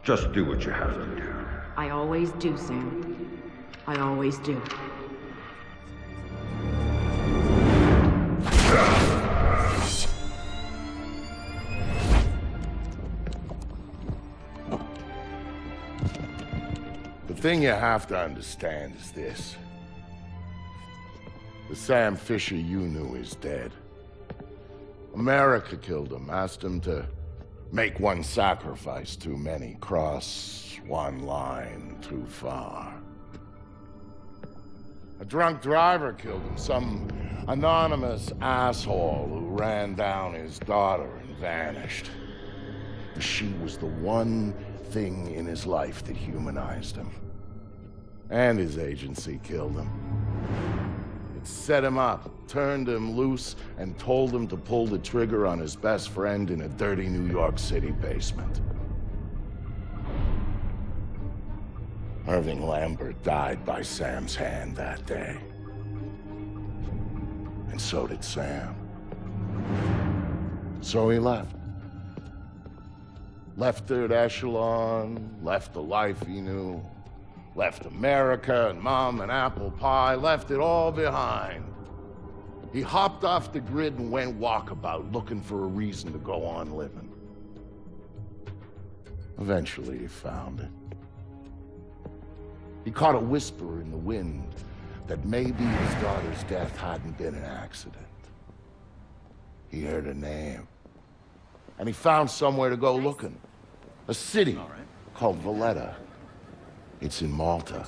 Just do what you have to do. I always do, Sam. I always do. The thing you have to understand is this. The Sam Fisher you knew is dead. America killed him, asked him to make one sacrifice too many, cross one line too far. A drunk driver killed him, some anonymous asshole who ran down his daughter and vanished. She was the one thing in his life that humanized him. And his agency killed him. It set him up, turned him loose, and told him to pull the trigger on his best friend in a dirty New York City basement. Irving Lambert died by Sam's hand that day. And so did Sam. So he left. Left Third Echelon, left the life he knew, left America and Mom and apple pie, left it all behind. He hopped off the grid and went walkabout, looking for a reason to go on living. Eventually he found it. He caught a whisper in the wind that maybe his daughter's death hadn't been an accident. He heard a name. And he found somewhere to go looking. A city called Valletta. It's in Malta.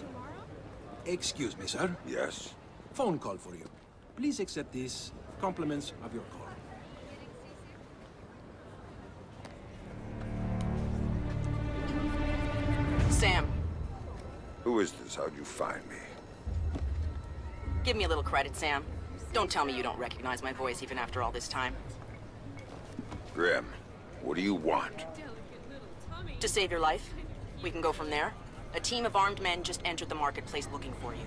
Excuse me, sir. Yes? Phone call for you. Please accept these compliments of your call. Sam, Who is this? How'd you find me? give me a little credit, Sam. Don't tell me you don't recognize my voice even after all this time. Grim, what do you want? To save your life. We can go from there. A team of armed men just entered the marketplace looking for you.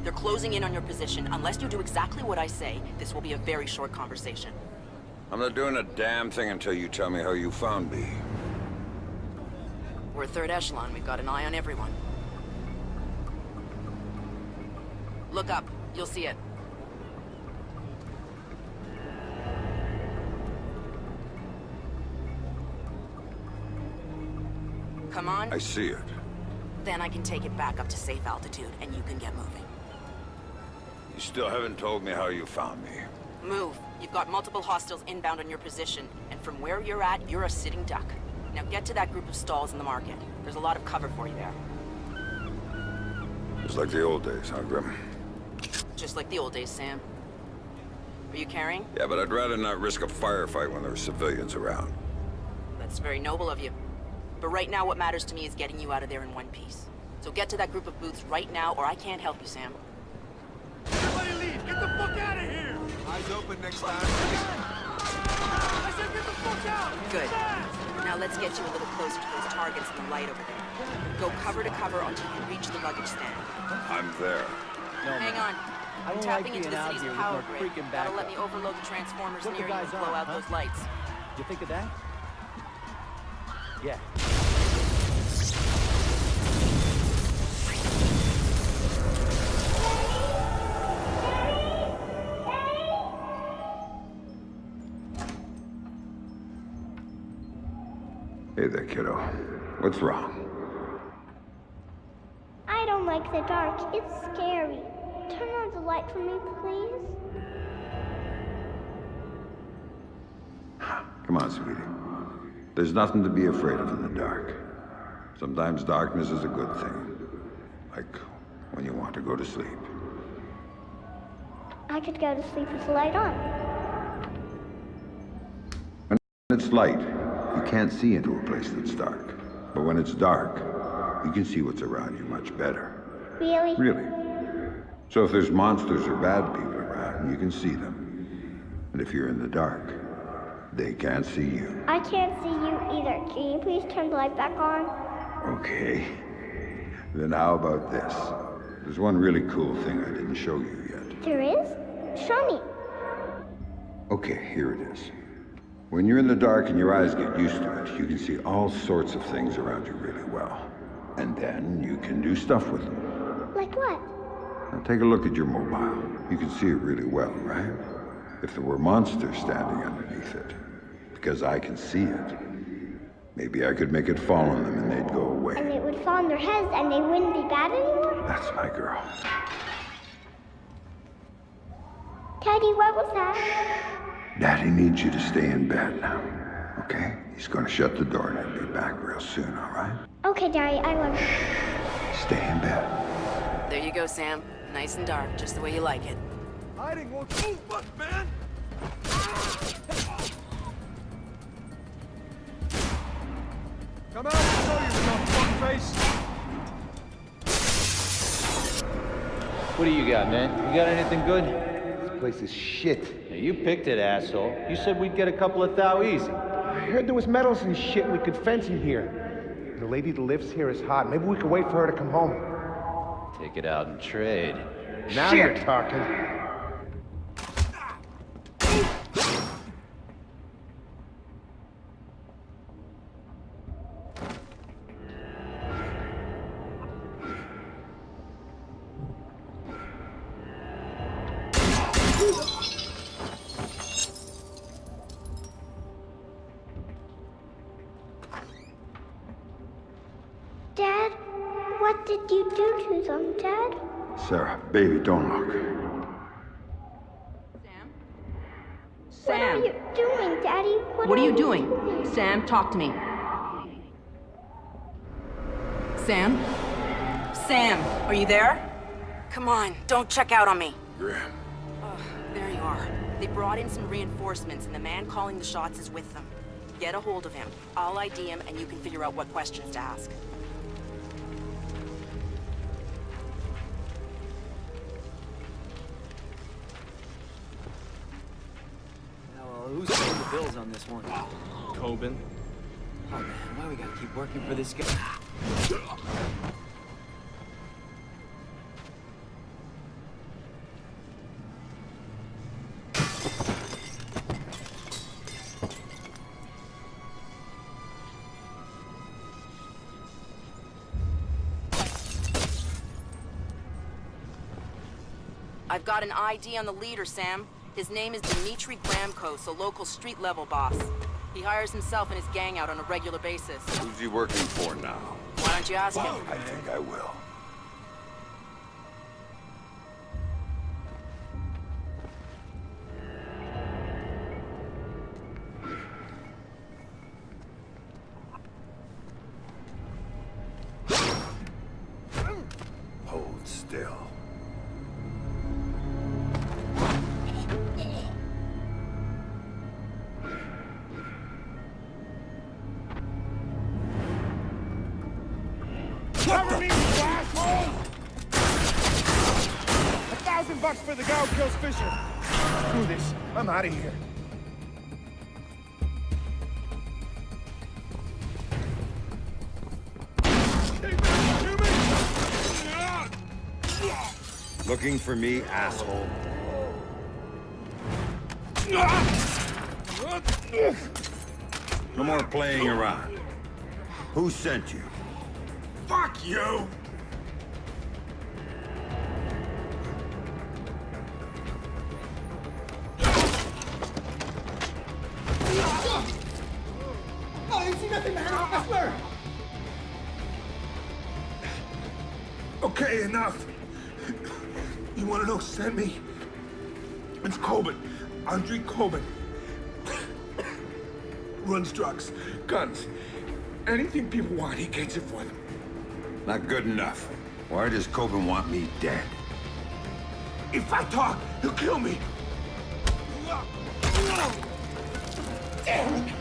They're closing in on your position. Unless you do exactly what I say, this will be a very short conversation. I'm not doing a damn thing until you tell me how you found me. We're Third Echelon. We've got an eye on everyone. Look up. You'll see it. Come on. I see it. Then I can take it back up to safe altitude, and you can get moving. You still haven't told me how you found me. Move. You've got multiple hostiles inbound on your position, and from where you're at, you're a sitting duck. Now get to that group of stalls in the market. There's a lot of cover for you there. It's like the old days, huh, Grim? Just like the old days, Sam. Are you carrying? Yeah, but I'd rather not risk a firefight when there are civilians around. That's very noble of you. But right now, what matters to me is getting you out of there in one piece. So get to that group of booths right now, or I can't help you, Sam. Everybody leave! Get the fuck out of here! Eyes open next time. I said get the fuck out! Good. Now let's get you a little closer to those targets in the light over there. Go cover to cover until you reach the luggage stand. I'm there. Hang on. I I'm don't tapping like into being the out city's here with power no grid. freaking That'll let backup. me overload the transformers Put the near you and guys blow on, out huh? those lights. You think of that? Yeah. Hey there, kiddo. What's wrong? I don't like the dark. It's scary. Turn on the light for me, please. Come on, sweetie. There's nothing to be afraid of in the dark. Sometimes darkness is a good thing. Like when you want to go to sleep. I I could go to sleep with the light on. When it's light, you can't see into a place that's dark. But when it's dark, you can see what's around you much better. Really? Really. So if there's monsters or bad people around, you can see them. And if you're in the dark, they can't see you. I can't see you either. Can you please turn the light back on? Okay. Then how about this? There's one really cool thing I didn't show you yet. There is? Show me. Okay, here it is. When you're in the dark and your eyes get used to it, you can see all sorts of things around you really well. And then you can do stuff with them. Like what? Now take a look at your mobile. You can see it really well, right? If there were monsters standing underneath it, because I can see it, maybe I could make it fall on them and they'd go away. And it would fall on their heads and they wouldn't be bad anymore? That's my girl. Daddy, what was that? Daddy needs you to stay in bed now, okay? He's gonna shut the door and I'll be back real soon, all right? Okay, Daddy, I love you. Stay in bed. There you go, Sam. Nice and dark, just the way you like it. Hiding won't move much, man! Come out and show yourself, fuckface! What do you got, man? You got anything good? This place is shit. Yeah, you picked it, asshole. You said we'd get a couple of thou easy. I heard there was metals and shit we could fence in here. The lady that lives here is hot. Maybe we could wait for her to come home. Take it out and trade. Now you're talking. Dad, what did you do to them, Dad? Sarah, baby, don't look. What are you doing, Daddy? What are you doing? Sam, talk to me. Sam? Sam, are you there? Come on, don't check out on me. Graham. Oh, there you are. They brought in some reinforcements, and the man calling the shots is with them. Get a hold of him. I'll ID him, and you can figure out what questions to ask. Who's paying the bills on this one? Coben. Oh man, why we gotta keep working for this guy? I've got an ID on the leader, Sam. His name is Dimitri Gramkos, a local street-level boss. He hires himself and his gang out on a regular basis. Who's he working for now? Why don't you ask him? I think I will. Hold still. Cover me, you asshole! $1,000 for the guy who kills Fisher. Screw this. I'm out of here. Looking for me, asshole? No more playing around. Who sent you? Fuck you! I didn't see nothing, man. I swear. Okay, enough. You want to know who sent me? It's Coben. Andre Coben. Runs drugs, guns, anything people want, he gets it for them. Not good enough. Why does Coben want me dead? If I talk, he'll kill me. Damn it!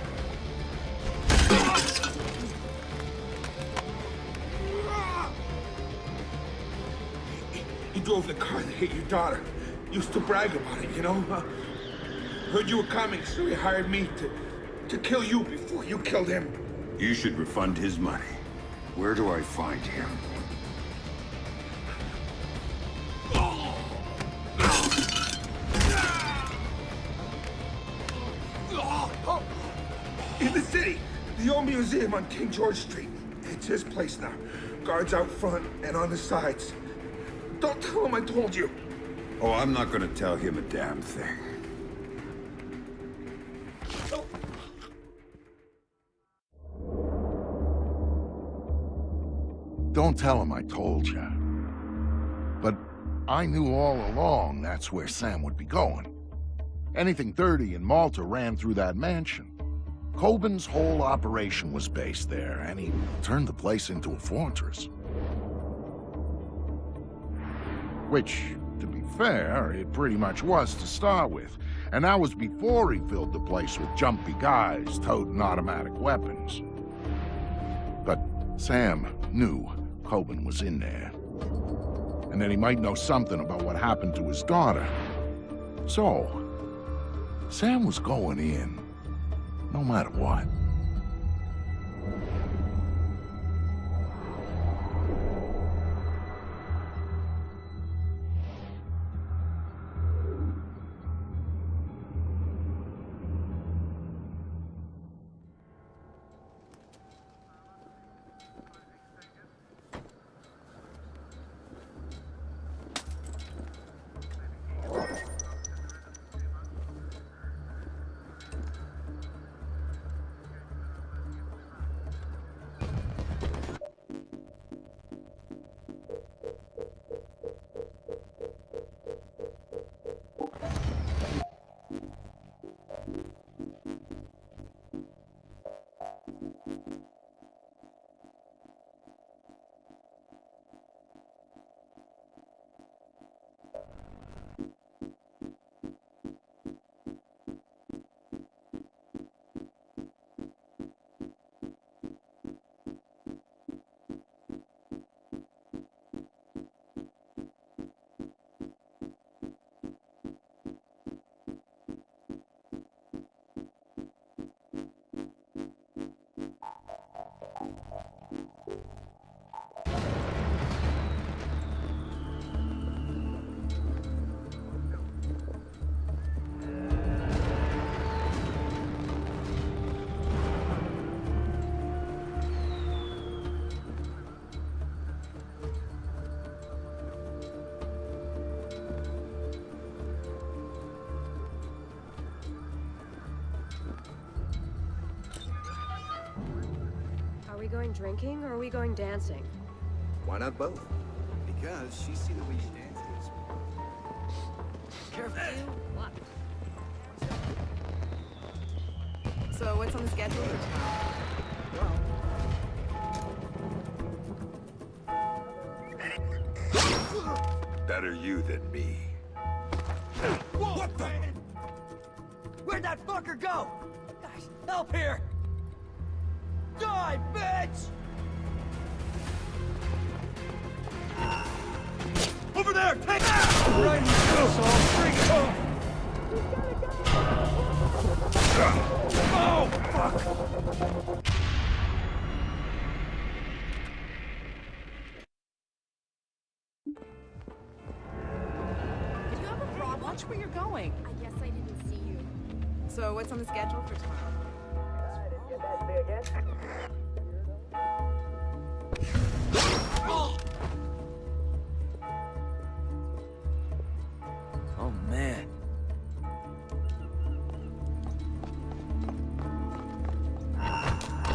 He drove the car that hit your daughter. Used to brag about it, you know? Heard you were coming, so he hired me to kill you before you killed him. You should refund his money. Where do I find him? In the city, the old museum on King George Street. It's his place now. Guards out front and on the sides. Don't tell him I told you. Oh, I'm not gonna tell him a damn thing. Don't tell him I told you. But I knew all along that's where Sam would be going. Anything dirty in Malta ran through that mansion. Coben's whole operation was based there, and he turned the place into a fortress. Which, to be fair, it pretty much was to start with. And that was before he filled the place with jumpy guys toting automatic weapons. But Sam knew Coben was in there. And that he might know something about what happened to his daughter. So, Sam was going in, no matter what. Are we going drinking or are we going dancing? Why not both? Because she's seen the way you dance. Careful. What? So what's on the schedule for tomorrow? Better you than me. What the? Where'd that fucker go? Guys, help here! Die, bitch! Over there! Take that! Right in the asshole! Bring it home! Oh, fuck! Do you have a problem? Watch where you're going. I guess I didn't see you. So what's on the schedule for tomorrow? Oh, man.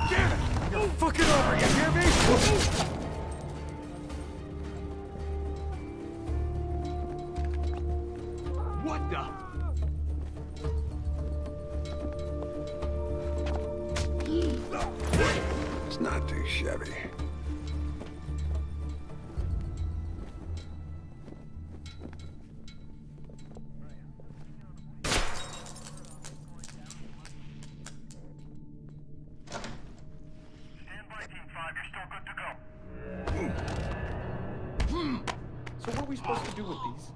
Damn it! You're fucking over, you hear me? What the? It's not too shabby. we supposed to do with these?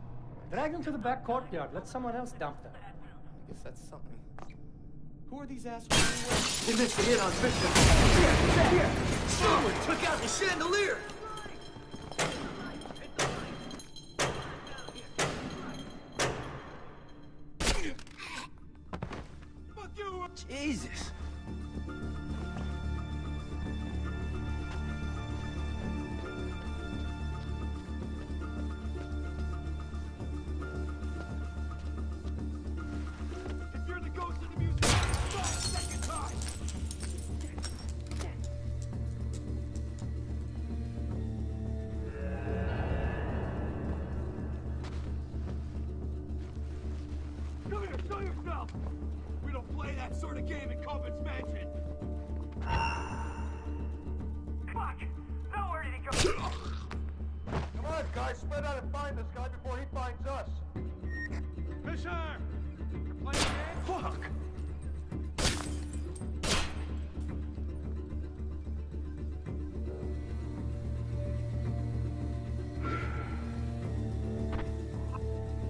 Drag them to the back courtyard. Let someone else dump them. I guess that's something. Who are these assholes? They missed the hit on Victor. Here! Someone took out the chandelier! Jesus! If you're the ghost of the music, try a second time! Come here, show yourself! We don't play that sort of game in Covenant's Mansion! Fuck! Nowhere did he go! Come on, guys, spread out and find this guy before he finds us. Fisher! You're playing dead? Fuck!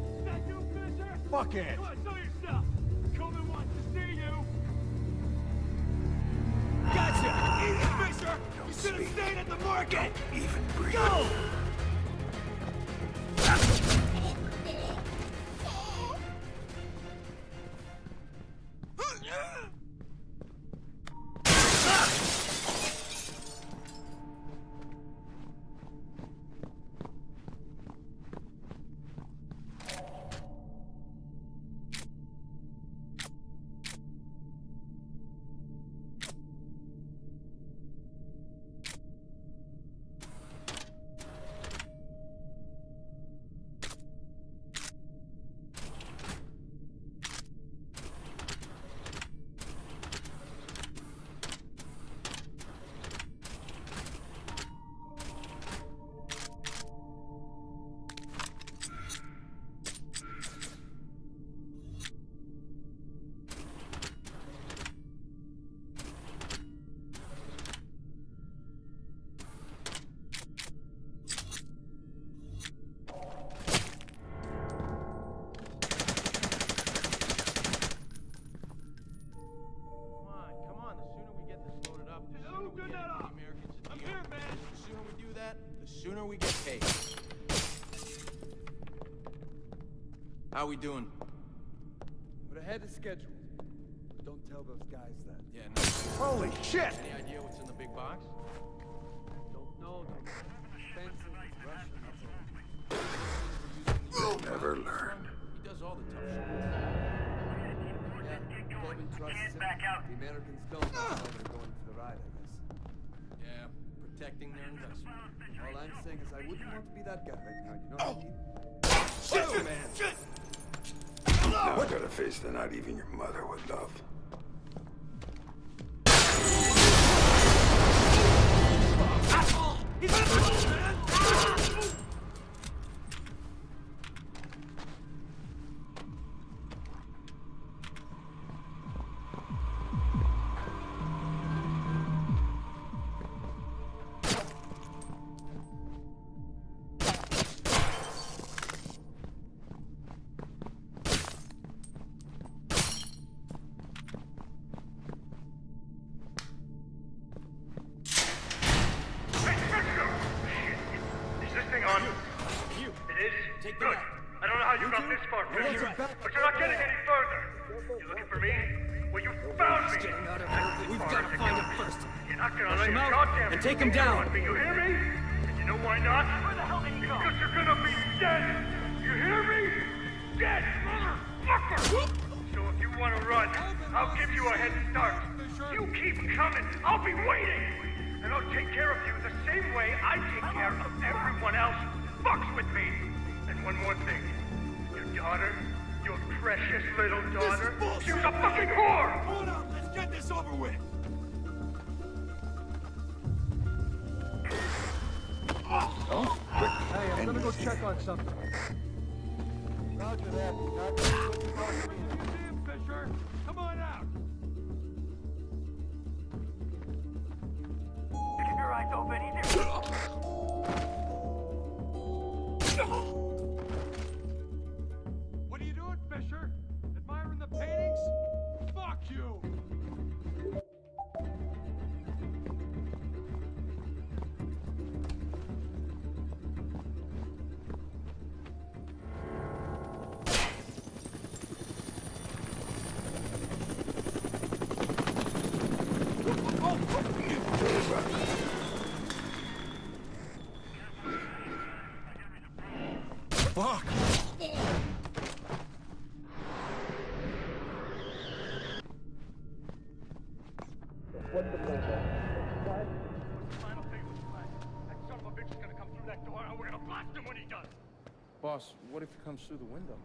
Is that you, Fisher? Fuck it! Come on, show yourself! Coleman wants to see you! Gotcha! Idiot, Fisher! You should have stayed at the market! Even breathe. Go! Open that up! I'm here, man! The sooner we do that, the sooner we get paid. How we doing? We're ahead of schedule. But don't tell those guys that. Yeah, no. Holy shit! Any idea what's in the big box? Don't know. Fencing, Russian, You'll never learn. He does all the tough shit. Yeah, Coleman trusts him. The Americans don't know how they're going for the ride, I guess. Yeah, protecting their investment. All I'm saying is I wouldn't want to be that guy right now, you know what I mean? Shit, man! Shit! Now I gotta face the not even your mother would love. Good. I don't know how you got this far, Fisher, but you're not getting any further. You looking for me? Well, you found me. We've got to find him first. You're not gonna let Him your out goddamn and take him down. on me. You hear me? And you know why not? Where the hell did he go? Because you're gonna be dead. You hear me? Dead, motherfucker. So if you want to run, I'll give you a head start. You keep coming. I'll be waiting. And I'll take care of you the same way I take care of everyone else who fucks with me. And one more thing. Your daughter, your precious little daughter, she was a fucking whore! Hold on, let's get this over with! Oh? Hey, I'm gonna go check on something. Roger that. Museum, Fisher! Come on out! Keep your eyes open, either. What's the plan, boss? Final thing was planned. That son of a bitch is gonna come through that door, and we're gonna blast him when he does. Boss, what if he comes through the window?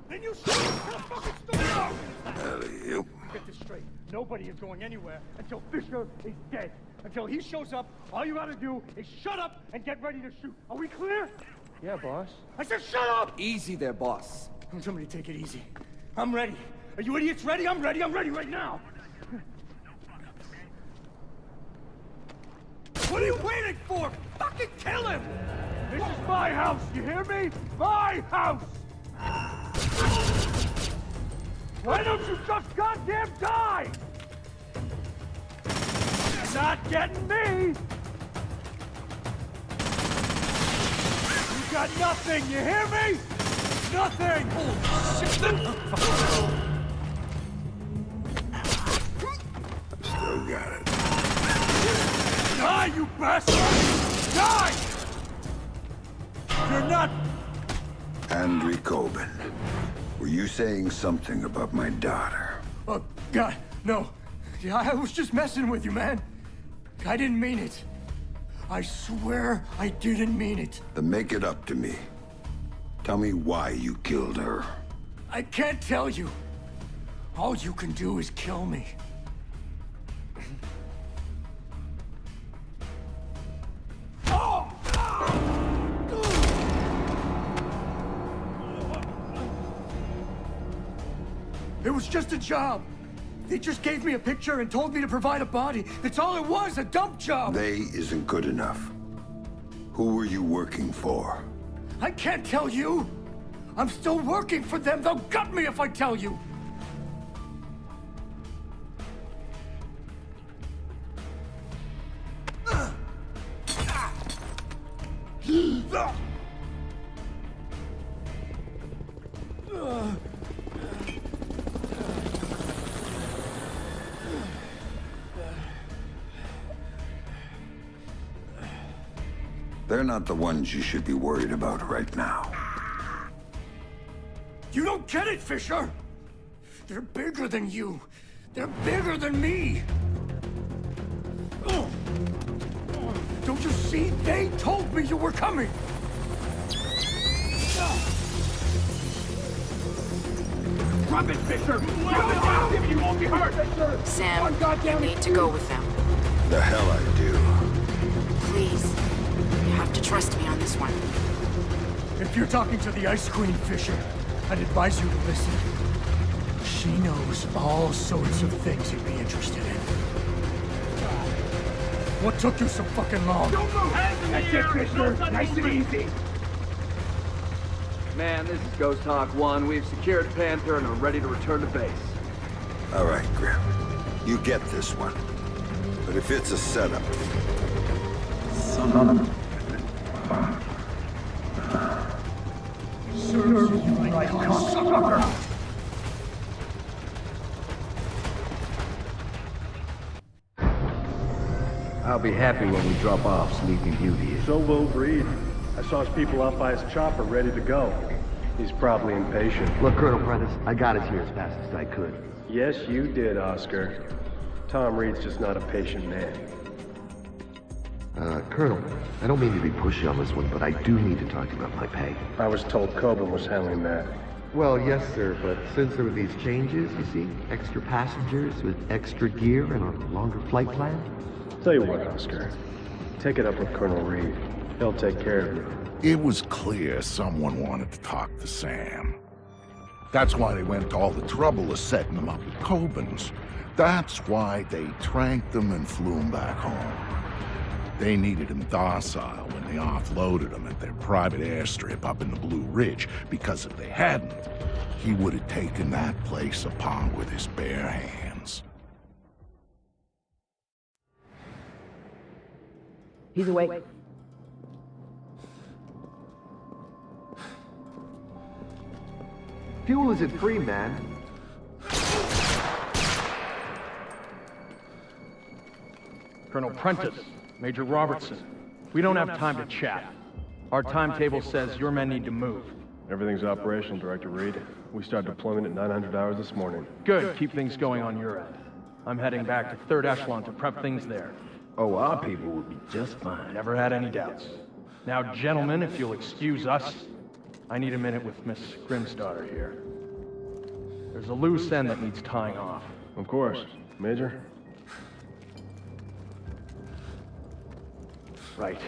Then you shoot him! Fucking stop! Alley-oop. Get this straight. Nobody is going anywhere until Fisher is dead. Until he shows up, all you gotta do is shut up and get ready to shoot. Are we clear? Yeah, boss. I said shut up! Easy there, boss. Somebody take it easy. I'm ready. Are you idiots ready? I'm ready. I'm ready right now. What are you waiting for? Fucking kill him! This is my house, you hear me? My house! Why don't you just goddamn die? Not getting me! You got nothing, you hear me? Nothing! Still got it. Die, you bastard! Die! You're not... Andrew Coben, were you saying something about my daughter? Oh, God, no. Yeah, I was just messing with you, man. I didn't mean it. I swear I didn't mean it. Then make it up to me. Tell me why you killed her. I can't tell you. All you can do is kill me. It was just a job. They just gave me a picture and told me to provide a body. That's all it was, a dump job. They isn't good enough. Who were you working for? I can't tell you. I'm still working for them. They'll gut me if I tell you. They're not the ones you should be worried about right now. You don't get it, Fisher! They're bigger than you. They're bigger than me. Don't you see? They told me you were coming. Drop it, Fisher! Drop it down! You won't be hurt! Sam, you need to go with them. The hell I do. Please. You have to trust me on this one. If you're talking to the Ice Queen, Fisher, I'd advise you to listen. She knows all sorts of things you'd be interested in. What took you so fucking long? Don't move! That's it, Fisher! Nice and easy! Man, this is Ghost Hawk 1. We've secured Panther and are ready to return to base. All right, Grim. You get this one. But if it's a setup... Son of a... Serve you like a cocksucker! I'll be happy when we drop off Sleeping Beauty. So will Reed. I saw his people out by his chopper ready to go. He's probably impatient. Look, Colonel Prentice, I got us here as fast as I could. Yes, you did, Oscar. Tom Reed's just not a patient man. Colonel, I don't mean to be pushy on this one, but I do need to talk to you about my pay. I was told Coben was handling that. Well, yes, sir, but since there were these changes, you see, extra passengers with extra gear and a longer flight plan. Tell you what, Oscar. Take it up with Colonel Reed. He'll take care of you. It was clear someone wanted to talk to Sam. That's why they went to all the trouble of setting him up with Coben's. That's why they tranked him and flew him back home. They needed him docile when they offloaded him at their private airstrip up in the Blue Ridge, because if they hadn't, he would have taken that place upon with his bare hands. He's awake. Fuel isn't free, man. Colonel Prentice, Major Robertson, we don't have time to chat. Our timetable says your men need to move. Everything's operational, Director Reed. We start deployment at 900 hours this morning. Good, keep things going on your end. I'm heading back to Third Echelon to prep things there. Oh, our people will be just fine. Never had any doubts. Now, gentlemen, if you'll excuse us, I need a minute with Miss Grimm's daughter here. There's a loose end that needs tying off. Of course. Major? Right.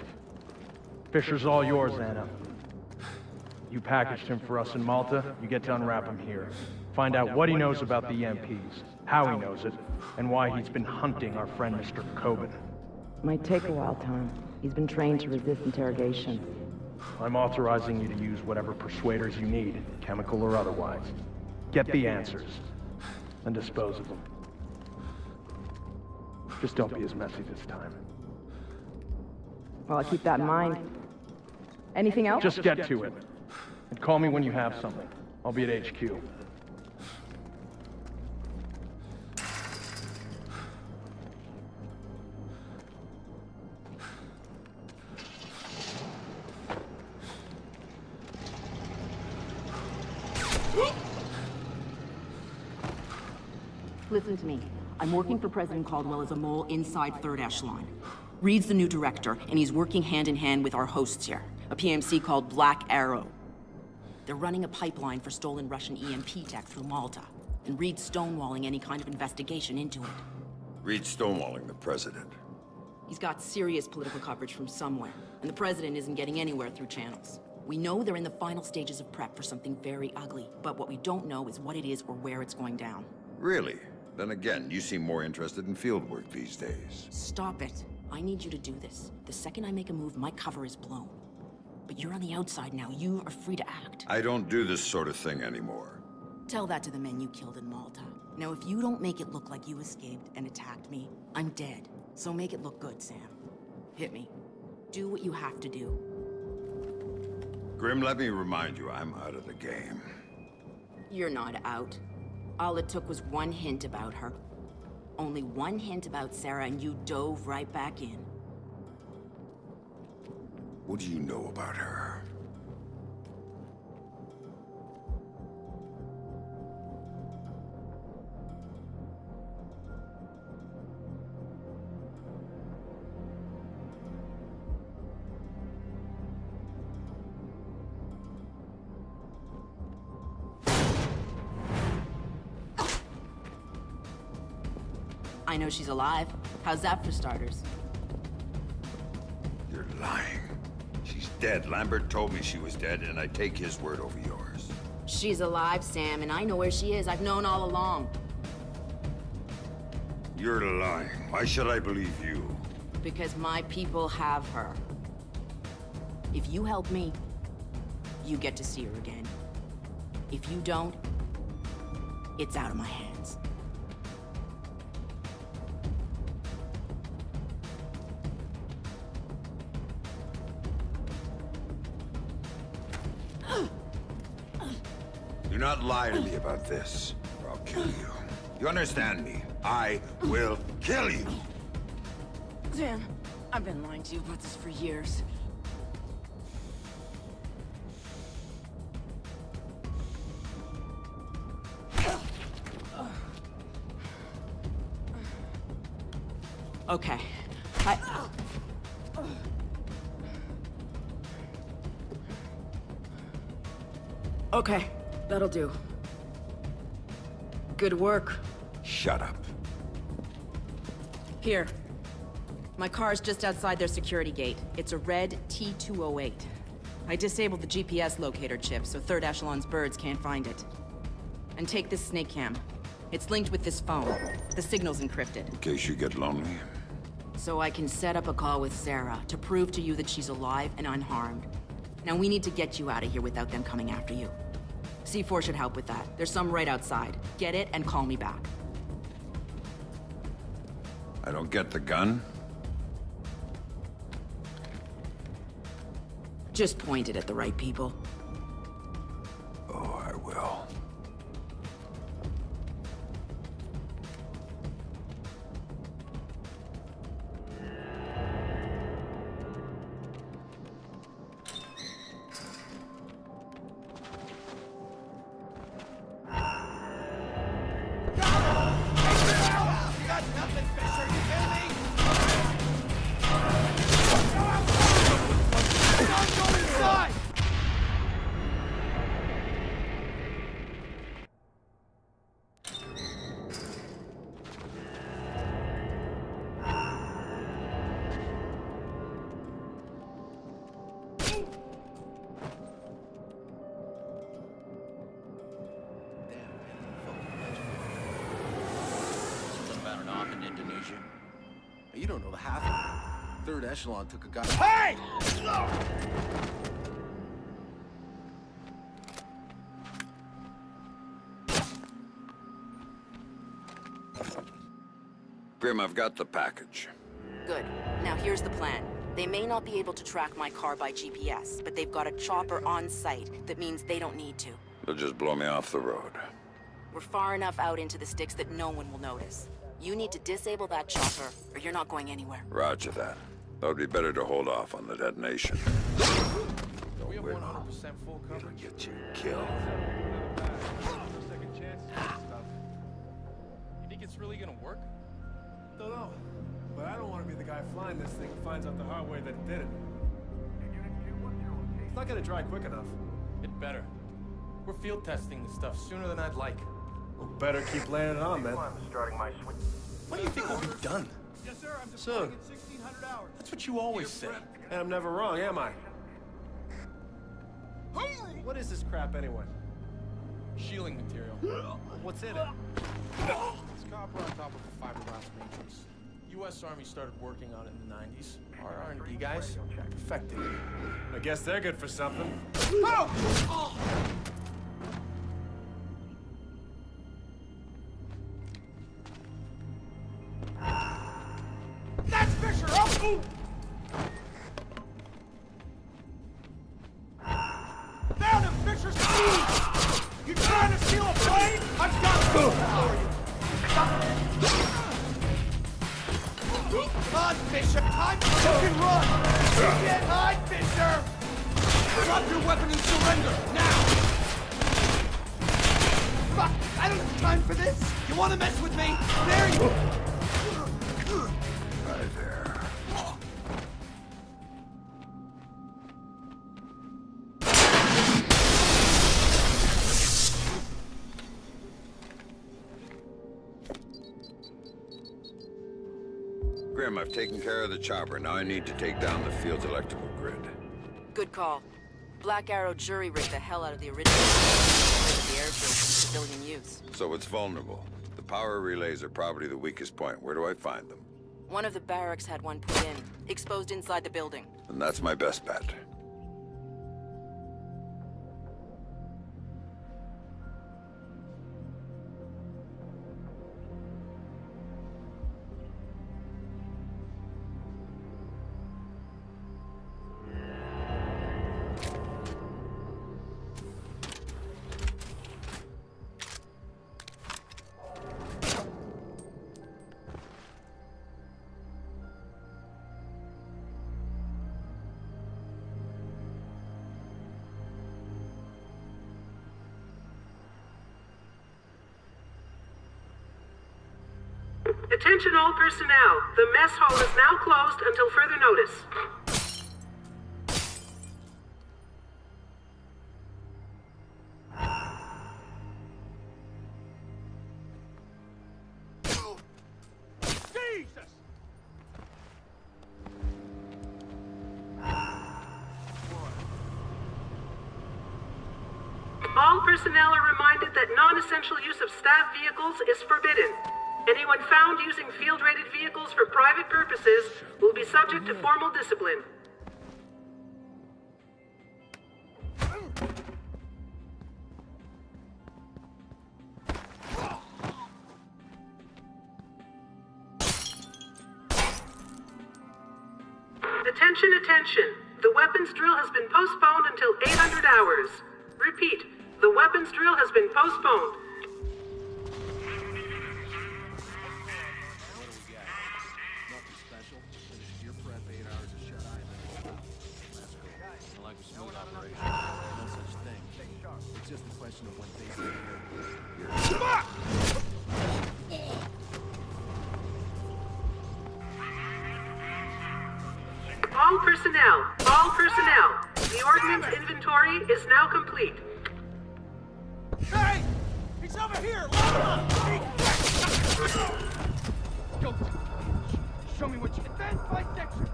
Fisher's all yours, Anna. You packaged him for us in Malta, you get to unwrap him here. Find out what he knows about the EMPs, how he knows it, and why he's been hunting our friend Mr. Coben. Might take a while, Tom. He's been trained to resist interrogation. I'm authorizing you to use whatever persuaders you need, chemical or otherwise. Get the answers, and dispose of them. Just don't be as messy this time. Well, I'll keep that in mind. Anything else? Just get to it. And call me when you have something. I'll be at HQ. Listen to me. I'm working for President Caldwell as a mole inside Third Echelon. Reed's the new director, and he's working hand in hand with our hosts here, a PMC called Black Arrow. They're running a pipeline for stolen Russian EMP tech through Malta, and Reed's stonewalling any kind of investigation into it. Reed's stonewalling the president. He's got serious political coverage from somewhere, and the president isn't getting anywhere through channels. We know they're in the final stages of prep for something very ugly, but what we don't know is what it is or where it's going down. Really? Then again, you seem more interested in field work these days. Stop it. I need you to do this. The second I make a move, my cover is blown. But you're on the outside now. You are free to act. I don't do this sort of thing anymore. Tell that to the men you killed in Malta. Now, if you don't make it look like you escaped and attacked me, I'm dead. So make it look good, Sam. Hit me. Do what you have to do. Grim, let me remind you, I'm out of the game. You're not out. All it took was one hint about her. Only one hint about Sarah, and you dove right back in. What do you know about her? I know she's alive. How's that for starters? You're lying. She's dead. Lambert told me she was dead, and I take his word over yours. She's alive, Sam, and I know where she is. I've known all along. You're lying. Why should I believe you? Because my people have her. If you help me, you get to see her again. If you don't, it's out of my hands. Do not lie to me about this, or I'll kill you. You understand me? I will kill you! Sam, I've been lying to you about this for years. Okay. Okay, that'll do. Good work. Shut up. Here. My car's just outside their security gate. It's a red T-208. I disabled the GPS locator chip, so Third Echelon's birds can't find it. And take this snake cam. It's linked with this phone. The signal's encrypted. In case you get lonely. So I can set up a call with Sarah to prove to you that she's alive and unharmed. Now we need to get you out of here without them coming after you. C4 should help with that. There's some right outside. Get it and call me back. I don't get the gun? Just point it at the right people. Oh, I will. You don't know the half of it. Third Echelon took a guy. Hey! Grim, I've got the package. Good. Now here's the plan. They may not be able to track my car by GPS, but they've got a chopper on site. That means they don't need to. They'll just blow me off the road. We're far enough out into the sticks that no one will notice. You need to disable that chopper, or you're not going anywhere. Roger that. That would be better to hold off on the detonation. Do we have 100% full coverage? Get you killed. Second chance stuff. You think it's really gonna work? Don't know. But I don't want to be the guy flying this thing who finds out the hard way that it did it. It's not gonna dry quick enough. It better. We're field testing this stuff sooner than I'd like. Well, better keep laying it on, man. When do you think we'll be done? Yes, sir. I'm Soon. deploying in 1,600 hours. That's what you always say. And I'm never wrong, am I? What is this crap anyway? Shielding material. What's in it? It's copper on top of a fiberglass matrix. U.S. Army started working on it in the 90s. Our R&D guys perfected it. I guess they're good for something. Oh! That's Fisher! Oh! Found him, Fisher! You trying to steal a plane? I've got food for you! Come on, Fisher! Time to fucking run! You can't hide, Fisher! Drop your weapon and surrender, now! Fuck! I don't have time for this! You wanna mess with me? There you... Right there. Grim, I've taken care of the chopper. Now I need to take down the field's electrical grid. Good call. Black Arrow jury-rigged the hell out of the original of the airfield for civilian use. So it's vulnerable. The power relays are probably the weakest point. Where do I find them? One of the barracks had one put in, exposed inside the building. And that's my best bet. Attention all personnel. The mess hall is now closed until further notice. Jesus! All personnel are reminded that non-essential use of staff vehicles is forbidden. Anyone found using field-rated vehicles for private purposes will be subject to formal discipline. Attention, attention. The weapons drill has been postponed until 800 hours. Repeat, the weapons drill has been postponed. All personnel. The ordnance inventory is now complete. Hey! He's over here! Lock him up! Go! Show me what you... Advance by section!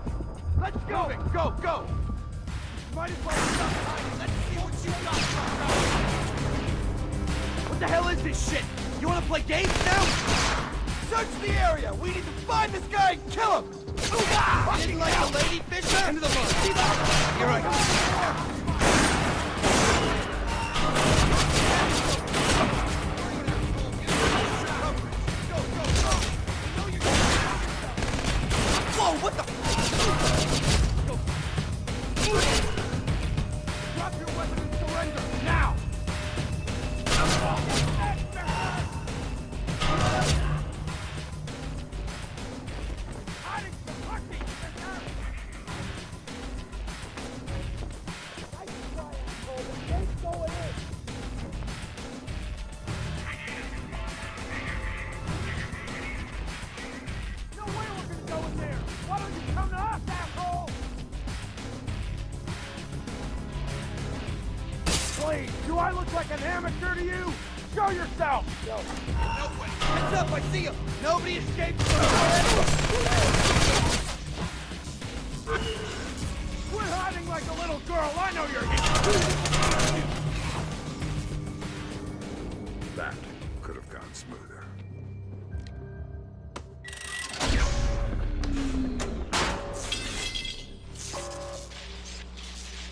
Let's go! Go, go! Might as well stop hiding. Let's see what you got! What the hell is this shit? You wanna play games now? Search the area! We need to find this guy and kill him! You didn't like the lady fisher? Into the mud. You're right. Whoa, what the? Drop your weapon and surrender, now! Do I look like an amateur to you? Show yourself! No way. Heads up, I see him. Nobody escaped Quit hiding like a little girl. I know you're here. That could have gone smoother.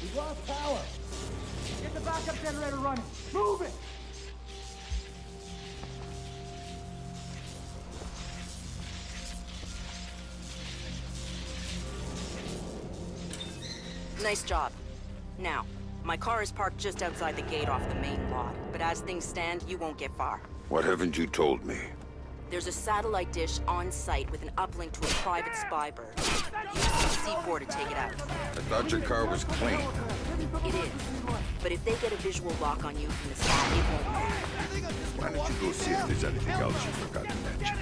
We lost power. Get the backup generator running. Move it! Nice job. Now, my car is parked just outside the gate off the main lot, but as things stand, you won't get far. What haven't you told me? There's a satellite dish on site with an uplink to a private spy bird. Use C4 to take it out. I thought your car was clean. It is. But if they get a visual lock on you from the side, it won't matter. Why don't you go see if there's anything else you forgot to mention?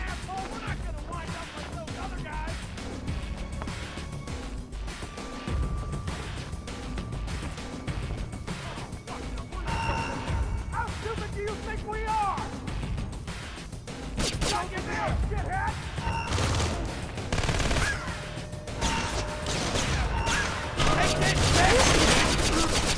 How stupid do you think we are? Don't get there, shithead! Take this, bitch!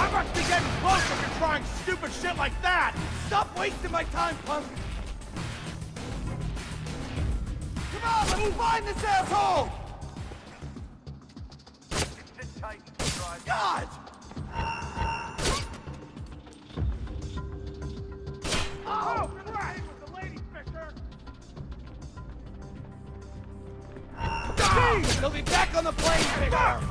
I must be getting close if you're trying stupid shit like that! Stop wasting my time, punk! Come on, let's find this asshole! Sit tight, drive. God! Oh, crap! With the lady fisher! He'll be back on the plane, big arm!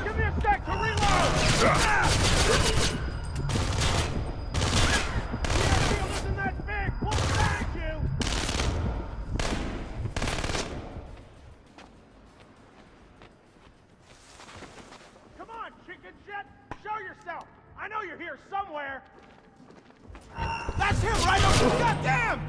Give me a sec to reload! Isn't that big? Well, thank you! Come on, chicken shit! Show yourself! I know you're here somewhere! That's him right over! Goddamn!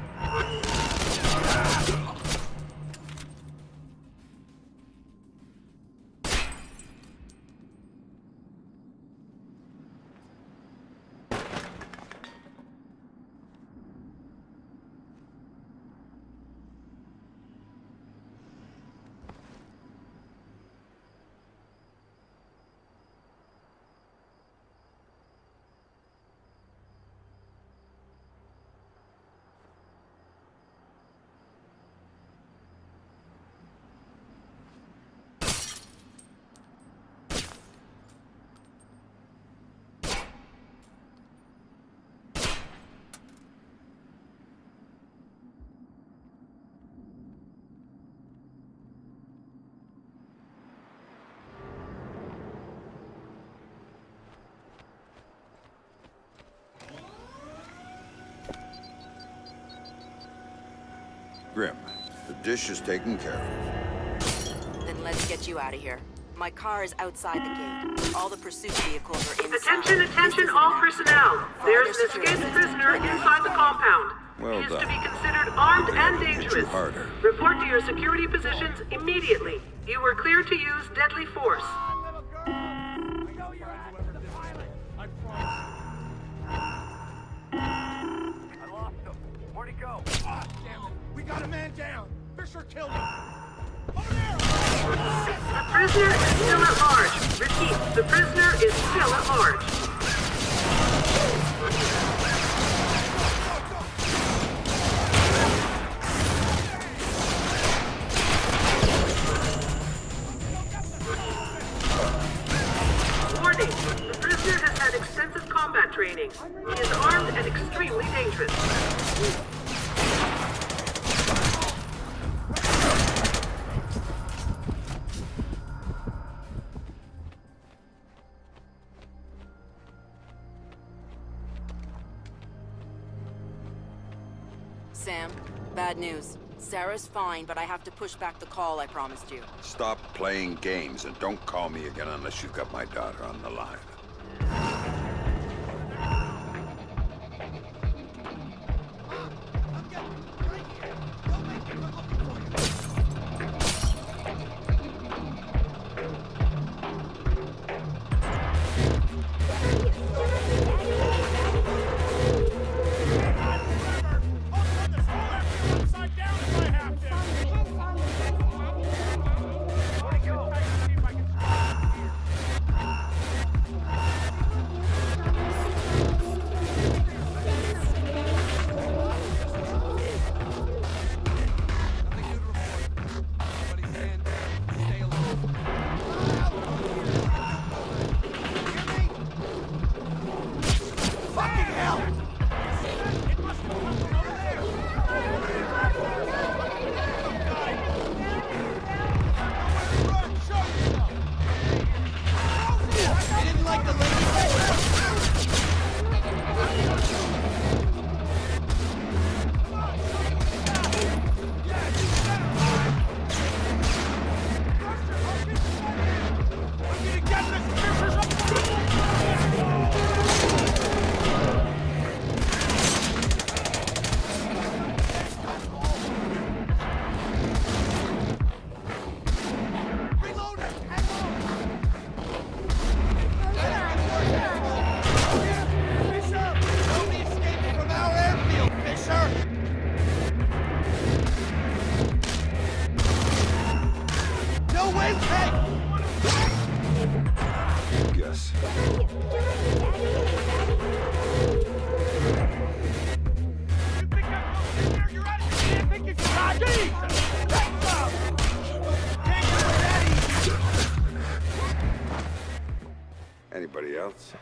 Grim, the dish is taken care of. Then let's get you out of here. My car is outside the gate. All the pursuit vehicles are inside. Attention, attention, all personnel. There's an escaped prisoner inside the compound. Well He is to done. be considered armed and Hit you dangerous. harder. Report to your security positions immediately. You were cleared to use deadly force. I lost him. Crusher killed him! The prisoner is still at large. Repeat, the prisoner is still at large. Warning, the prisoner has had extensive combat training. He is armed and extremely dangerous. Sam, bad news. Sarah's fine, but I have to push back the call I promised you. Stop playing games and don't call me again unless you've got my daughter on the line. Anybody else?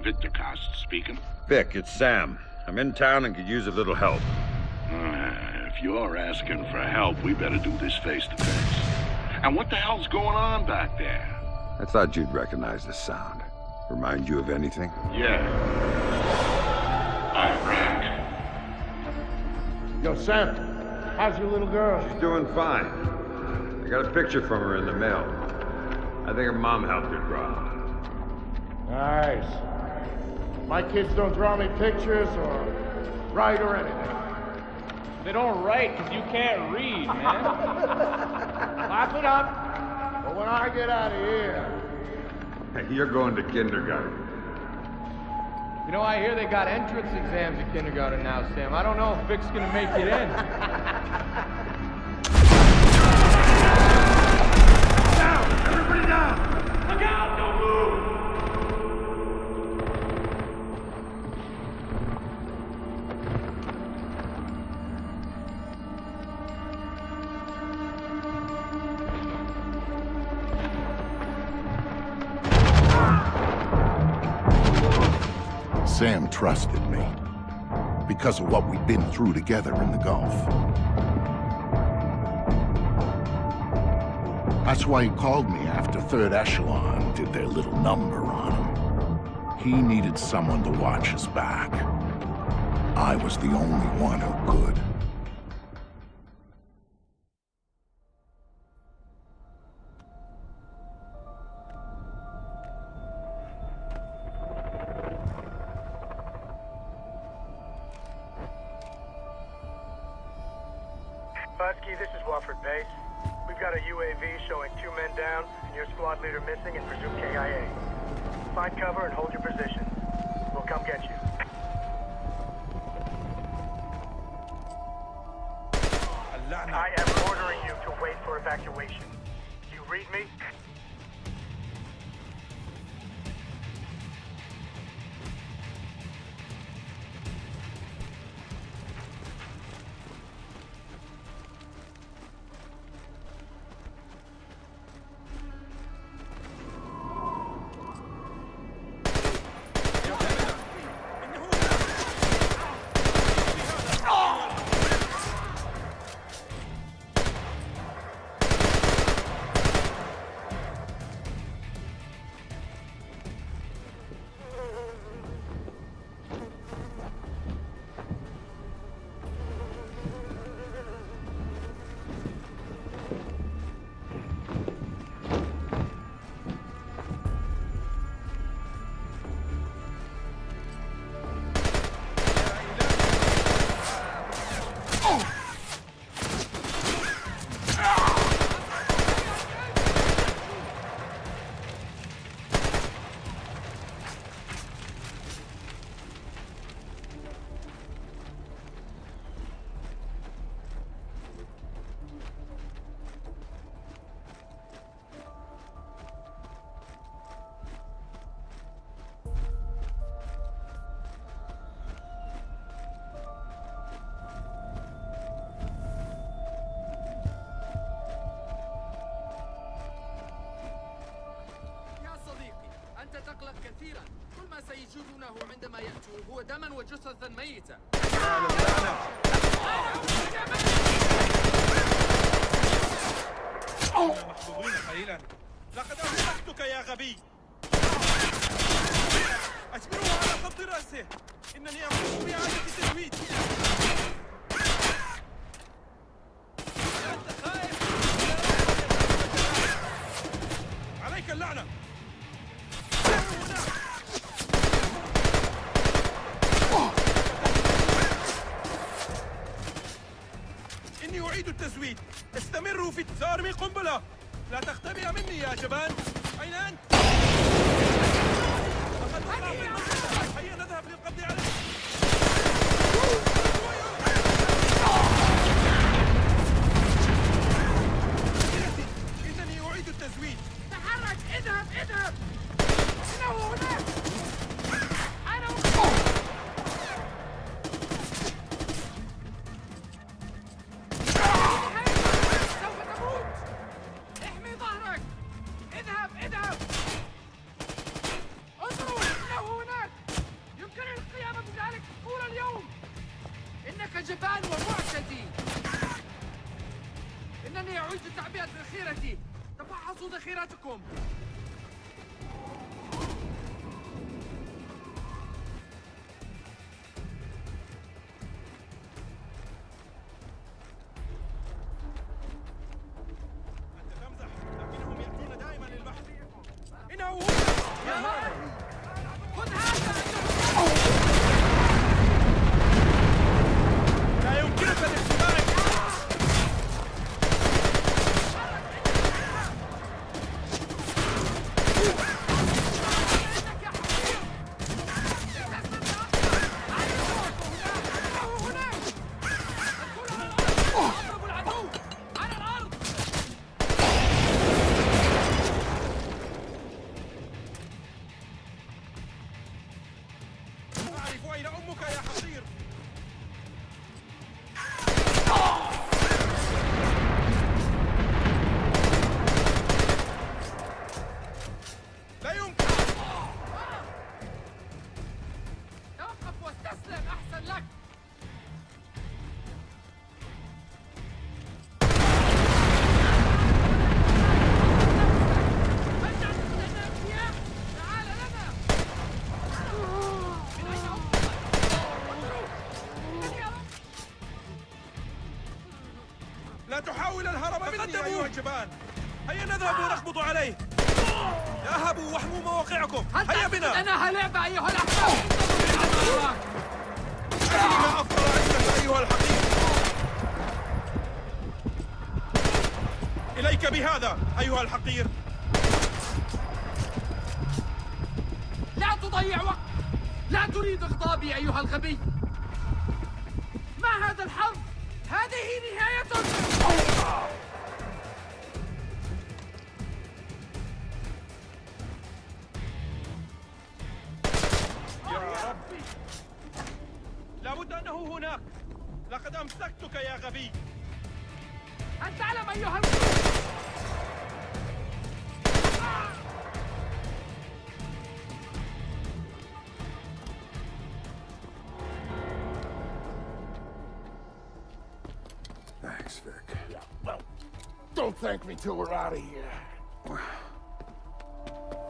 Victor Cost speaking. Vic, it's Sam. I'm in town and could use a little help. If you're asking for help, we better do this face to face. And what the hell's going on back there? I thought you'd recognize the sound. Remind you of anything? Yeah. Iraq. Yo, Sam, how's your little girl? She's doing fine. I got a picture from her in the mail. I think her mom helped her draw. Nice. My kids don't draw me pictures or write or anything. They don't write because you can't read, man. Clap it up. But when I get out of here... Hey, you're going to kindergarten. You know, I hear they got entrance exams at kindergarten now, Sam. I don't know if Vic's gonna make it in. Down! Everybody down! Look out! Don't move! Sam trusted me because of what we'd been through together in the Gulf. That's why he called me after Third Echelon did their little number on him. He needed someone to watch his back. I was the only one who could. Husky, this is Wofford Base. We've got a UAV showing 2 men down and your squad leader missing and presumed KIA. Find cover and hold your position. We'll come get you. I am ordering you to wait for evacuation. You read me? تقلق كثيرا. كل ما سيجدونه عندما يأتوا هو دما وجثثا ميتة. محظوظين قليلا. لقد أهلكتك يا غبي. أجبره على قبض رأسه. إنني أقوم بإعادة التزويد. أنت خائف. عليك اللعنة. إني أعيد التزويد. استمروا في سأرمي قنبلة. لا تختبئ مني يا جبان. أين أنت؟ لقد وقع في المنطقة. هيا نذهب للقبض عليه. إنني أعيد التزويد. تحرك. اذهب. إنه هناك. جبان ومعتدي. إنني أعيد تعبئة ذخيرتي. تفحصوا ذخيرتكم. أنت تمزح، لكنهم يأتون دائما للبحث. إنه هو. يا هذا. خذ هذا. لا يمكنك الاختبار. أعرف أين أمك يا حصير. لا يمكن. توقف واستسلم أحسن لك. اسعوا إلى الهرب مني أيها الجبان. هيا نذهب ونخبط عليه. اذهبوا واحموا مواقعكم. هيا بنا. أنها لعبة أيها الأحباب. أدري ما أفضل عندك أيها الحقير. إليك بهذا أيها الحقير. لا تضيع وقت. لا تريد إغضابي أيها الغبي. ما هذا الحظ؟ هذه نهاية. يا ربي، لابد أنه هناك. لقد أمسكتك يا غبي. أن تعلم أيها Thanks, Vic. Yeah, well, don't thank me till we're out of here.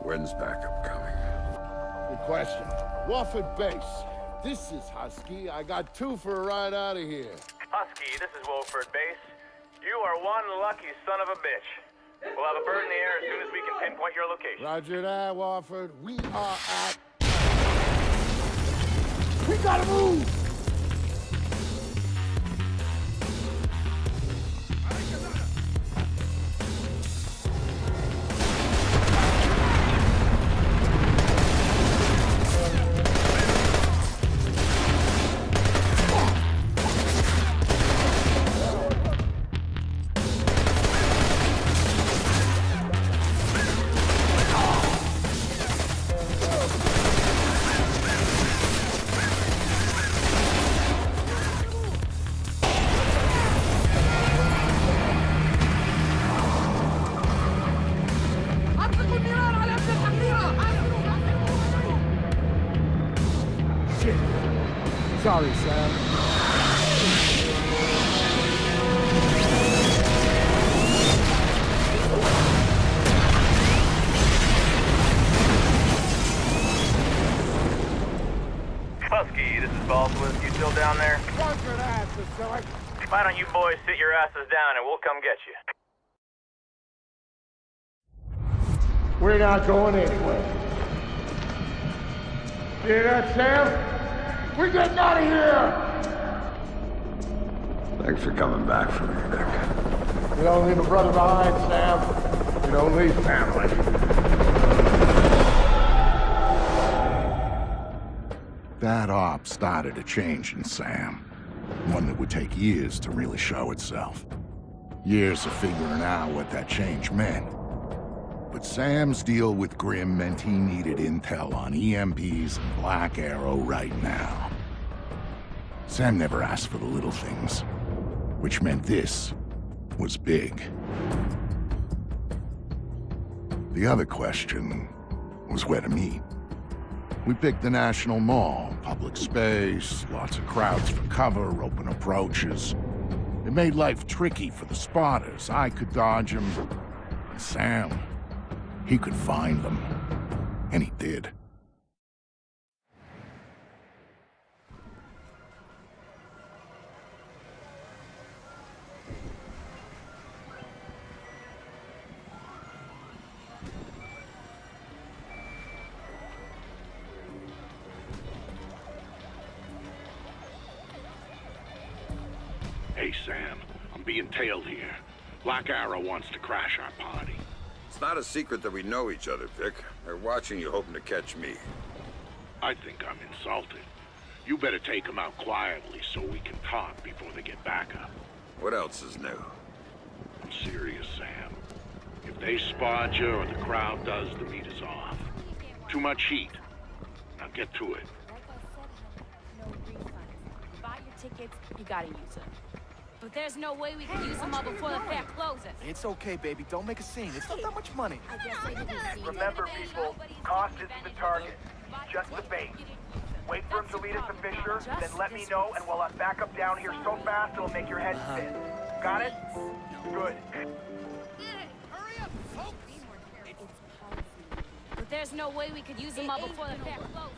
When's backup coming? Good question. Wofford Base. This is Husky. I got 2 for a ride out of here. Husky, this is Wolford Base. You are one lucky son of a bitch. We'll have a bird in the air as soon as we can pinpoint your location. Roger that, Wofford. We are at... We gotta move! Sorry, Sam. Husky, this is Baldwin. You still down there? Roger that, silly. Why don't you boys sit your asses down and we'll come get you? We're not going anywhere. Hear that, Sam? We're getting out of here! Thanks for coming back for me, Vic. You don't leave a brother behind, Sam. You don't leave family. That op started a change in Sam. One that would take years to really show itself. Years of figuring out what that change meant. But Sam's deal with Grimm meant he needed intel on EMPs and Black Arrow right now. Sam never asked for the little things, which meant this was big. The other question was where to meet. We picked the National Mall, public space, lots of crowds for cover, open approaches. It made life tricky for the spotters. I could dodge them, and Sam, he could find them, and he did. Hey, Sam, I'm being tailed here. Black Arrow wants to crash our party. It's not a secret that we know each other, Vic. They're watching you, hoping to catch me. I think I'm insulted. You better take them out quietly so we can talk before they get back up. What else is new? I'm serious, Sam. If they spot you or the crowd does, the meet is off. Too much heat. Now get to it. No refunds. Buy your tickets, you gotta use them. But there's no way we can use them all before the fair closes. It's okay, baby. Don't make a scene. It's not that much money. Remember, people, cost isn't the target. Just the bait. Wait for him to lead us to Fisher, then let me know, and we'll have backup down here so fast it'll make your head spin. Got it? Good. But there's no way we could use them all before the fair closes.